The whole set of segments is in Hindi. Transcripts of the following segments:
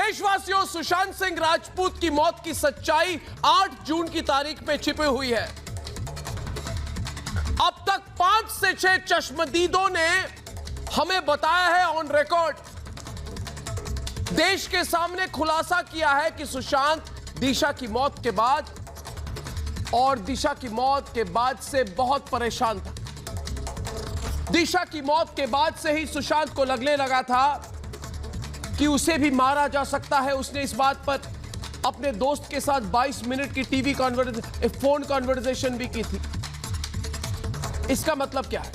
देशवासियों, सुशांत सिंह राजपूत की मौत की सच्चाई 8 जून की तारीख में छिपी हुई है। अब तक 5 से 6 चश्मदीदों ने हमें बताया है ऑन रिकॉर्ड, देश के सामने खुलासा किया है कि सुशांत दिशा की मौत के बाद और दिशा की मौत के बाद से बहुत परेशान था। दिशा की मौत के बाद से ही सुशांत को लगने लगा था कि उसे भी मारा जा सकता है। उसने इस बात पर अपने दोस्त के साथ 22 मिनट की फोन कॉन्वर्सेशन भी की थी। इसका मतलब क्या है?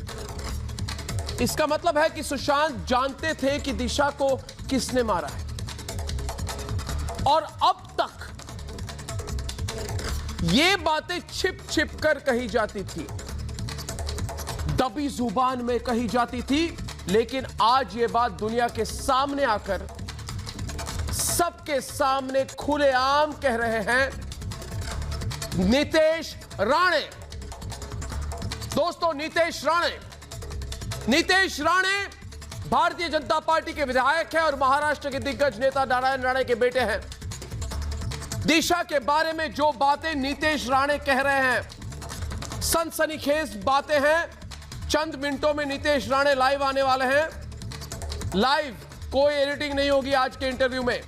इसका मतलब है कि सुशांत जानते थे कि दिशा को किसने मारा है, और अब तक ये बातें छिप छिप कर कही जाती थी, दबी जुबान में कही जाती थी, लेकिन आज ये बात दुनिया के सामने आकर सबके सामने खुलेआम कह रहे हैं नीतेश राणे। दोस्तों, नीतेश राणे भारतीय जनता पार्टी के विधायक हैं और महाराष्ट्र के दिग्गज नेता नारायण राणे के बेटे हैं। दिशा के बारे में जो बातें नीतेश राणे कह रहे हैं, सनसनीखेज बातें हैं। चंद मिनटों में नीतेश राणे लाइव आने वाले हैं। लाइव, कोई एडिटिंग नहीं होगी आज के इंटरव्यू में।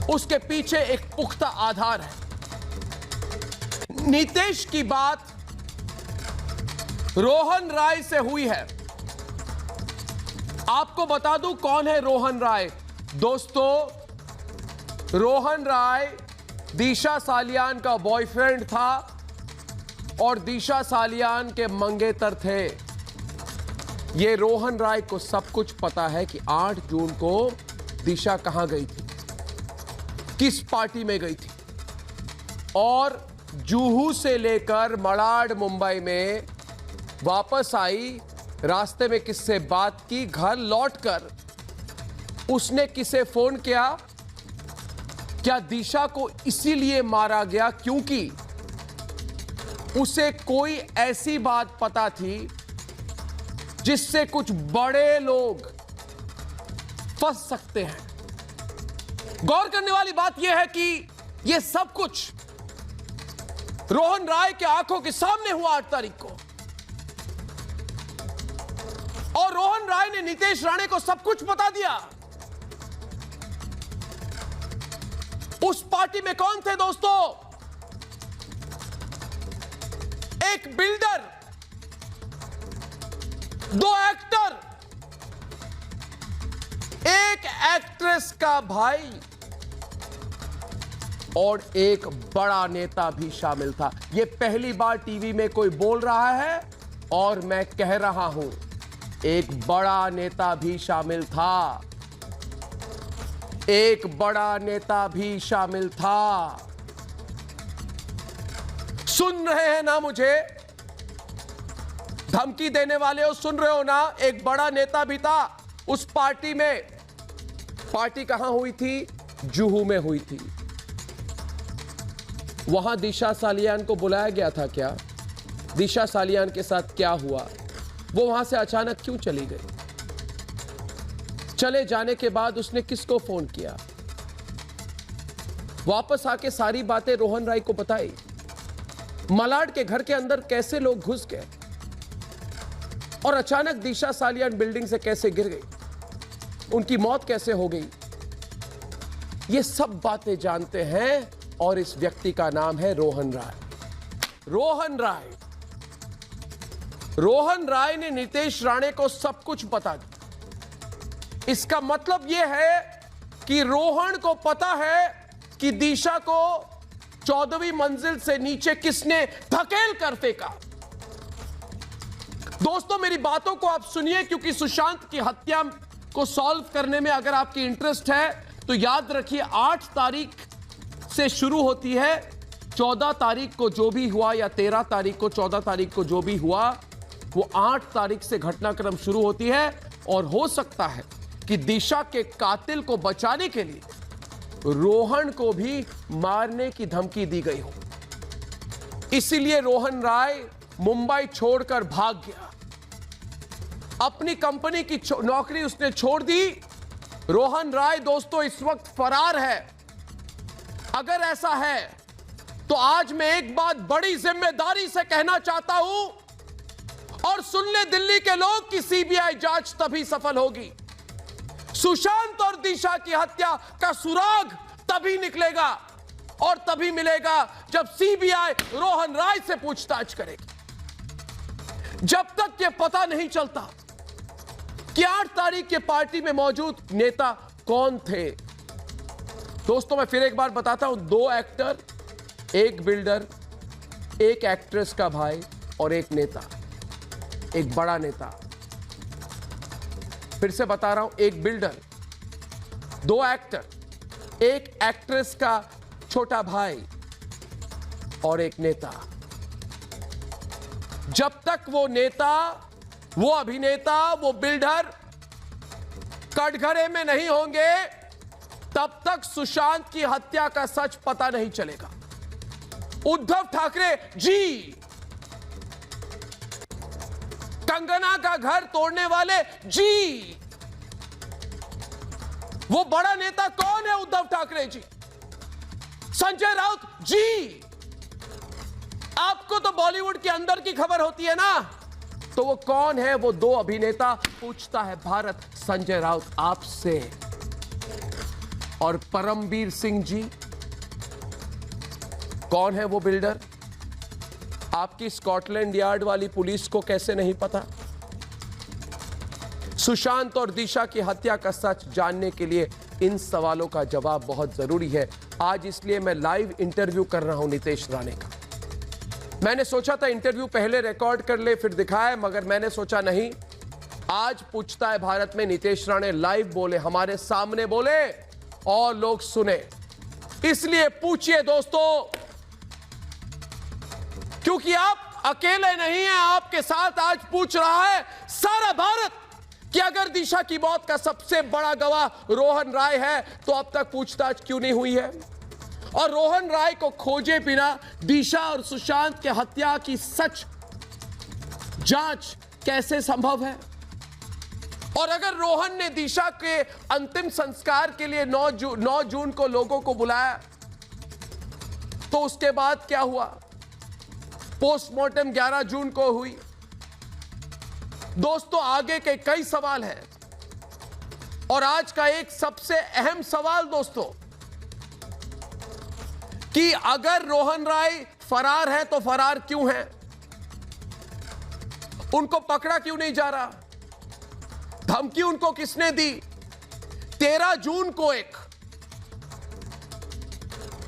उसके पीछे एक पुख्ता आधार है। नीतेश की बात रोहन राय से हुई है। आपको बता दूं कौन है रोहन राय। दोस्तों, रोहन राय दिशा सालियान का बॉयफ्रेंड था और दिशा सालियान के मंगेतर थे। यह रोहन राय को सब कुछ पता है कि 8 जून को दिशा कहां गई थी, किस पार्टी में गई थी, और जुहू से लेकर मलाड मुंबई में वापस आई, रास्ते में किससे बात की, घर लौटकर उसने किसे फोन किया। क्या दिशा को इसीलिए मारा गया क्योंकि उसे कोई ऐसी बात पता थी जिससे कुछ बड़े लोग फंस सकते हैं? गौर करने वाली बात यह है कि यह सब कुछ रोहन राय के आंखों के सामने हुआ 8 तारीख को, और रोहन राय ने नीतेश राणे को सब कुछ बता दिया। उस पार्टी में कौन थे दोस्तों? एक बिल्डर, 2 एक्टर, एक एक्ट्रेस का भाई और एक बड़ा नेता भी शामिल था। यह पहली बार टीवी में कोई बोल रहा है और मैं कह रहा हूं, एक बड़ा नेता भी शामिल था। एक बड़ा नेता भी शामिल था। सुन रहे हैं ना मुझे? धमकी देने वाले हो, सुन रहे हो ना? एक बड़ा नेता भी था उस पार्टी में। पार्टी कहां हुई थी? जुहू में हुई थी। वहां दिशा सालियान को बुलाया गया था क्या? दिशा सालियान के साथ क्या हुआ? वो वहां से अचानक क्यों चली गई? चले जाने के बाद उसने किसको फोन किया? वापस आके सारी बातें रोहन राय को बताई। मलाड के घर के अंदर कैसे लोग घुस गए और अचानक दिशा सालियान बिल्डिंग से कैसे गिर गई, उनकी मौत कैसे हो गई, ये सब बातें जानते हैं। और इस व्यक्ति का नाम है रोहन राय। रोहन राय ने नीतेश राणे को सब कुछ बता दिया। इसका मतलब यह है कि रोहन को पता है कि दिशा को 14वीं मंजिल से नीचे किसने धकेल कर फेंका। दोस्तों, मेरी बातों को आप सुनिए, क्योंकि सुशांत की हत्या को सॉल्व करने में अगर आपकी इंटरेस्ट है तो याद रखिए 8 तारीख से शुरू होती है। 14 तारीख को जो भी हुआ, या 13 तारीख को, 14 तारीख को जो भी हुआ, वो 8 तारीख से घटनाक्रम शुरू होती है। और हो सकता है कि दिशा के कातिल को बचाने के लिए रोहन को भी मारने की धमकी दी गई हो। इसीलिए रोहन राय मुंबई छोड़कर भाग गया। अपनी कंपनी की नौकरी उसने छोड़ दी रोहन राय दोस्तों इस वक्त फरार है। अगर ऐसा है तो आज मैं एक बात बड़ी जिम्मेदारी से कहना चाहता हूं और सुन ले दिल्ली के लोग कि सीबीआई जांच तभी सफल होगी, सुशांत और दिशा की हत्या का सुराग तभी निकलेगा और तभी मिलेगा जब सीबीआई रोहन राय से पूछताछ करेगी। जब तक यह पता नहीं चलता कि 8 तारीख के पार्टी में मौजूद नेता कौन थे। दोस्तों मैं फिर एक बार बताता हूं, 2 एक्टर, एक बिल्डर, एक एक्ट्रेस का भाई और एक नेता, एक बड़ा नेता। फिर से बता रहा हूं, एक बिल्डर, 2 एक्टर, एक एक्ट्रेस का छोटा भाई और एक नेता। जब तक वो नेता, वो अभिनेता, वो बिल्डर कटघरे में नहीं होंगे तब तक सुशांत की हत्या का सच पता नहीं चलेगा। उद्धव ठाकरे जी, कंगना का घर तोड़ने वाले जी, वो बड़ा नेता कौन है? उद्धव ठाकरे जी, संजय राउत जी। आपको तो बॉलीवुड के अंदर की खबर होती है ना, तो वो कौन है? वो 2 अभिनेता। पूछता है भारत संजय राउत आपसे। और परमवीर सिंह जी, कौन है वो बिल्डर? आपकी स्कॉटलैंड यार्ड वाली पुलिस को कैसे नहीं पता? सुशांत और दिशा की हत्या का सच जानने के लिए इन सवालों का जवाब बहुत जरूरी है। आज इसलिए मैं लाइव इंटरव्यू कर रहा हूं नितेश राणे का। मैंने सोचा था इंटरव्यू पहले रिकॉर्ड कर ले फिर दिखाए, मगर मैंने सोचा नहीं, आज पूछता है भारत में नितेश राणे लाइव बोले, हमारे सामने बोले और लोग सुने। इसलिए पूछिए दोस्तों, क्योंकि आप अकेले नहीं हैं, आपके साथ आज पूछ रहा है सारा भारत कि अगर दिशा की मौत का सबसे बड़ा गवाह रोहन राय है तो अब तक पूछताछ क्यों नहीं हुई है? और रोहन राय को खोजे बिना दिशा और सुशांत के हत्या की सच जांच कैसे संभव है? और अगर रोहन ने दिशा के अंतिम संस्कार के लिए 9 जून को लोगों को बुलाया तो उसके बाद क्या हुआ? पोस्टमार्टम 11 जून को हुई। दोस्तों आगे के कई सवाल हैं और आज का एक सबसे अहम सवाल दोस्तों, कि अगर रोहन राय फरार है तो फरार क्यों है? उनको पकड़ा क्यों नहीं जा रहा? धमकी उनको किसने दी? 13 जून को एक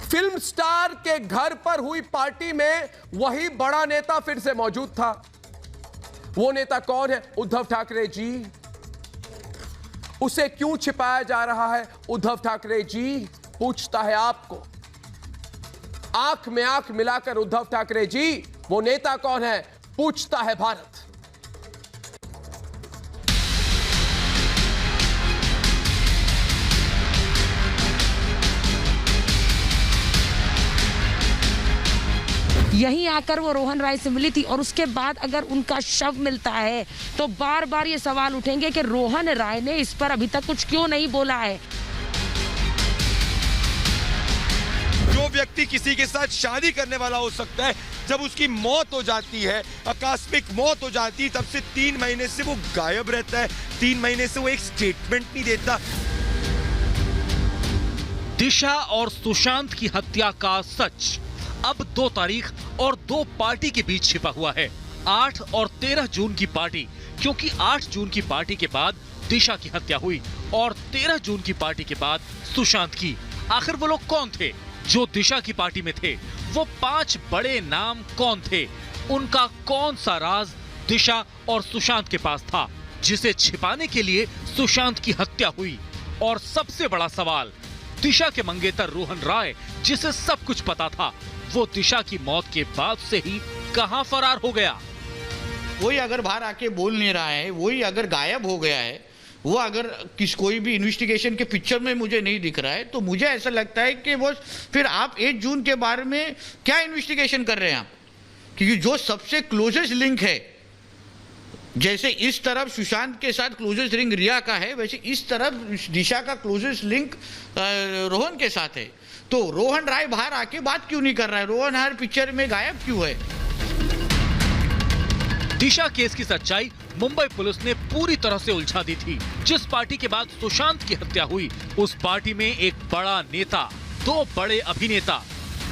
फिल्म स्टार के घर पर हुई पार्टी में वही बड़ा नेता फिर से मौजूद था। वो नेता कौन है? उद्धव ठाकरे जी। उसे क्यों छिपाया जा रहा है? उद्धव ठाकरे जी पूछता है आपको। आंख में आंख मिलाकर उद्धव ठाकरे जी, वो नेता कौन है? पूछता है भारत। यहीं आकर वो रोहन राय से मिली थी और उसके बाद अगर उनका शव मिलता है तो बार बार ये सवाल उठेंगे कि रोहन राय ने इस पर अभी तक कुछ क्यों नहीं बोला है। जो व्यक्ति किसी के साथ शादी करने वाला हो सकता है, जब उसकी मौत हो जाती है, आकस्मिक मौत हो जाती है, तब से 3 महीने से वो गायब रहता है। 3 महीने से वो एक स्टेटमेंट नहीं देता। दिशा और सुशांत की हत्या का सच अब 2 तारीख और 2 पार्टी के बीच छिपा हुआ है। 8 और 13 जून की पार्टी, क्योंकि 8 जून की पार्टी के बाद दिशा की हत्या हुई और 13 जून की पार्टी के बाद सुशांत की। आखिर वो लोग कौन थे जो दिशा की पार्टी में थे? वो 5 बड़े नाम कौन थे? उनका कौन सा राज दिशा और सुशांत के पास था जिसे छिपाने के लिए सुशांत की हत्या हुई? और सबसे बड़ा सवाल, दिशा के मंगेतर रोहन राय, जिसे सब कुछ पता था, वो दिशा की मौत के बाद से ही कहां फरार हो गया? कोई अगर बाहर आके बोल नहीं रहा है, वही अगर गायब हो गया है, वो अगर कोई भी इन्वेस्टिगेशन के पिक्चर में मुझे नहीं दिख रहा है, तो मुझे ऐसा लगता है कि वो फिर आप 8 जून के बारे में क्या इन्वेस्टिगेशन कर रहे हैं आप? क्योंकि जो सबसे क्लोजेस्ट लिंक है जैसे इस तरफ सुशांत के साथ क्लोजेस्ट लिंक रिया का है, वैसे इस तरफ दिशा का क्लोजेस्ट लिंक रोहन के साथ है। तो रोहन राय बाहर आके बात क्यों नहीं कर रहा है? रोहन हर पिक्चर में गायब क्यों है? दिशा केस की सच्चाई मुंबई पुलिस ने पूरी तरह से उलझा दी थी। जिस पार्टी के बाद सुशांत की हत्या हुई, उस पार्टी में एक बड़ा नेता, 2 बड़े अभिनेता,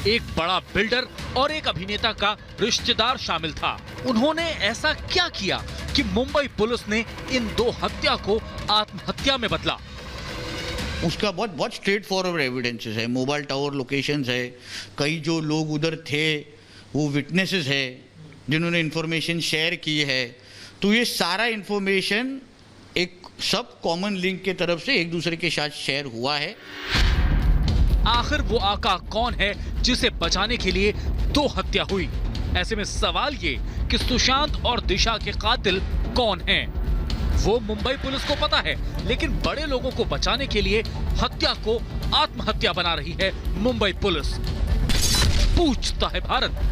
एक बड़ा बिल्डर और एक अभिनेता का रिश्तेदार शामिल था। उन्होंने ऐसा क्या किया कि मुंबई पुलिस ने इन 2 हत्या को आत्महत्या में बदला? उसका बहुत स्ट्रेट फॉरवर्ड एविडेंसेस है, मोबाइल टावर लोकेशंस है, कई जो लोग उधर थे वो विटनेसेस है जिन्होंने इंफॉर्मेशन शेयर की है। तो ये सारा इंफॉर्मेशन एक सब कॉमन लिंक के तरफ से एक दूसरे के साथ शेयर हुआ है। आखिर वो आका कौन है जिसे बचाने के लिए 2 हत्या हुई? ऐसे में सवाल ये कि सुशांत और दिशा के कातिल कौन हैं? वो मुंबई पुलिस को पता है, लेकिन बड़े लोगों को बचाने के लिए हत्या को आत्महत्या बना रही है मुंबई पुलिस। पूछता है भारत।